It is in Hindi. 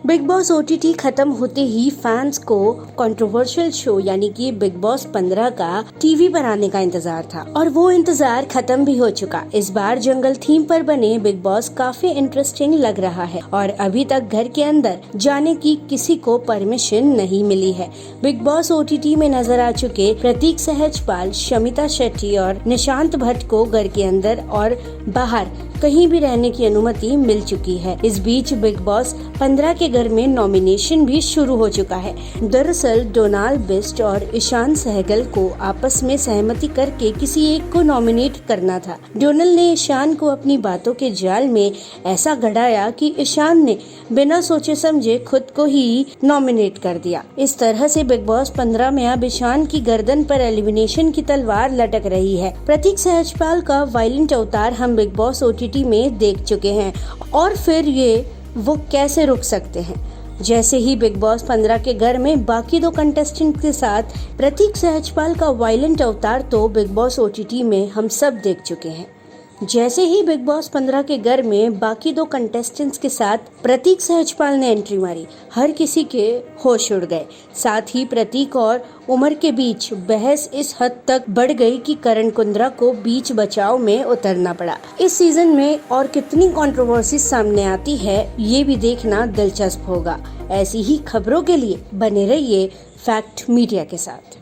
बिग बॉस ओटीटी खत्म होते ही फैंस को कंट्रोवर्शियल शो यानी कि बिग बॉस 15 का टीवी पर आने का इंतजार था और वो इंतजार खत्म भी हो चुका। इस बार जंगल थीम पर बने बिग बॉस काफी इंटरेस्टिंग लग रहा है और अभी तक घर के अंदर जाने की किसी को परमिशन नहीं मिली है। बिग बॉस ओटीटी में नजर आ चुके प्रतीक सहजपाल, शमिता शेट्टी और निशांत भट्ट को घर के अंदर और बाहर कहीं भी रहने की अनुमति मिल चुकी है। इस बीच बिग बॉस 15 के घर में नॉमिनेशन भी शुरू हो चुका है। दरअसल डोनाल्ड बिस्ट और ईशान सहगल को आपस में सहमति करके किसी एक को नॉमिनेट करना था। डोनाल्ड ने ईशान को अपनी बातों के जाल में ऐसा गड़ाया कि ईशान ने बिना सोचे समझे खुद को ही नॉमिनेट कर दिया। इस तरह से बिग बॉस 15 में अब ईशान की गर्दन पर एलिमिनेशन की तलवार लटक रही है। प्रतीक सहजपाल का वायलेंट अवतार हम बिग बॉस ओटीटी में देख चुके हैं और फिर वो कैसे रुक सकते हैं। जैसे ही बिग बॉस 15 के घर में बाकी दो कंटेस्टेंट के साथ प्रतीक सहजपाल का वायलेंट अवतार तो बिग बॉस ओटीटी में हम सब देख चुके हैं। जैसे ही बिग बॉस 15 के घर में बाकी दो कंटेस्टेंट्स के साथ प्रतीक सहजपाल ने एंट्री मारी, हर किसी के होश उड़ गए। साथ ही प्रतीक और उमर के बीच बहस इस हद तक बढ़ गई कि करण कुंद्रा को बीच बचाव में उतरना पड़ा। इस सीजन में और कितनी कंट्रोवर्सी सामने आती है ये भी देखना दिलचस्प होगा। ऐसी ही खबरों के लिए बने रहिए फैक्ट मीडिया के साथ।